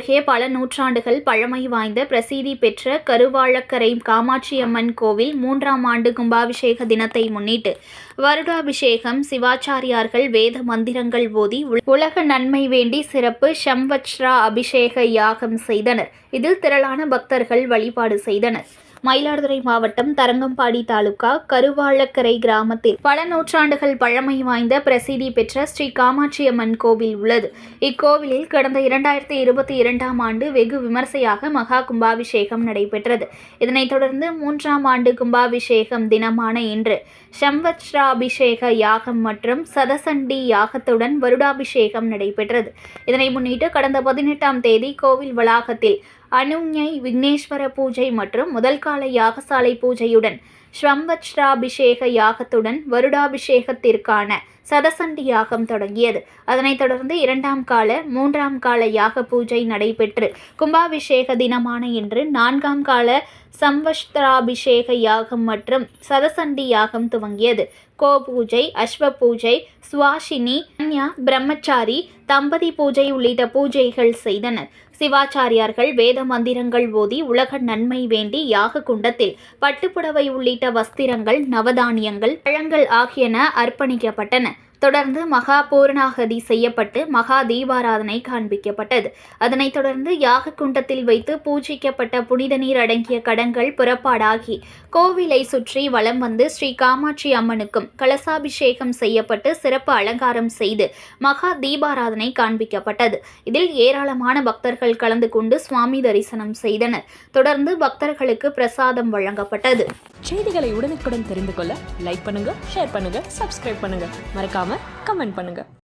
அருகே பல நூற்றாண்டுகள் பழமை வாய்ந்த பிரசித்தி பெற்ற கருவாழக்கரை காமாட்சியம்மன் கோவில் 3ஆம் ஆண்டு கும்பாபிஷேக தினத்தை முன்னிட்டு வருடாபிஷேகம், சிவாச்சாரியார்கள் வேத மந்திரங்கள் ஓதி உலக நன்மை வேண்டி சிறப்பு சம்வத்சரா அபிஷேக யாகம் செய்தனர். இதில் திரளான பக்தர்கள் வழிபாடு செய்தனர். மயிலாடுதுறை மாவட்டம் தரங்கம்பாடி தாலுகா கருவாழக்கரை கிராமத்தில் பல நூற்றாண்டுகள் பழமை வாய்ந்த பிரசித்தி பெற்ற ஸ்ரீ காமாட்சியம்மன் கோவில் உள்ளது. இக்கோவிலில் கடந்த 2022ஆம் ஆண்டு வெகு விமர்சையாக மகா கும்பாபிஷேகம் நடைபெற்றது. இதனைத் தொடர்ந்து 3ஆம் ஆண்டு கும்பாபிஷேகம் தினமான இன்று சம்வத்சராபிஷேக யாகம் மற்றும் சதசண்டி யாகத்துடன் வருடாபிஷேகம் நடைபெற்றது. இதனை முன்னிட்டு கடந்த 18ஆம் தேதி கோவில் வளாகத்தில் அனுஞை விக்னேஸ்வர பூஜை மற்றும் முதல் கால யாகசாலை பூஜையுடன் சம்வத்சராபிஷேக யாகத்துடன் வருடாபிஷேகத்திற்கான சதசண்டி யாகம் தொடங்கியது. அதனைத் தொடர்ந்து 2ஆம் கால 3ஆம் கால யாக பூஜை நடைபெற்று கும்பாபிஷேக தினமான இன்று 4ஆம் கால சம்வத்சராபிஷேக யாகம் மற்றும் சதசண்டி யாகம் துவங்கியது. கோபூஜை, அஸ்வ பூஜை, சுவாசினி, கன்யா, பிரம்மச்சாரி, தம்பதி பூஜை உள்ளிட்ட பூஜைகள் செய்தனர். சிவாச்சாரியார்கள் வேத மந்திரங்கள் ஓதி உலக நன்மை வேண்டி யாக குண்டத்தில் பட்டுப்புடவை உள்ளிட்ட வஸ்திரங்கள், நவதானியங்கள், பழங்கள் ஆகியன அர்ப்பணிக்கப்பட்டன. தொடர்ந்து மகா பூர்ணாகதி செய்யப்பட்டு மகா தீபாராதனை காண்பிக்கப்பட்டது. அதனைத் தொடர்ந்து யாக குண்டத்தில் வைத்து பூஜிக்கப்பட்ட புனித நீர் அடங்கிய கடங்கள் புறப்பாடாகி கோவிலை சுற்றி வலம் வந்து ஸ்ரீ காமாட்சி அம்மனுக்கும் கலசாபிஷேகம் செய்யப்பட்டு சிறப்பு அலங்காரம் செய்து மகா தீபாராதனை காண்பிக்கப்பட்டது. இதில் ஏராளமான பக்தர்கள் கலந்து கொண்டு சுவாமி தரிசனம் செய்தனர். தொடர்ந்து பக்தர்களுக்கு பிரசாதம் வழங்கப்பட்டது. செய்திகளை உடனுக்குடன் தெரிந்து கொள்ள லைக் பண்ணுங்க, ஷேர் பண்ணுங்க, சப்ஸ்கிரைப் பண்ணுங்க, மறக்காம கமெண்ட் பண்ணுங்க.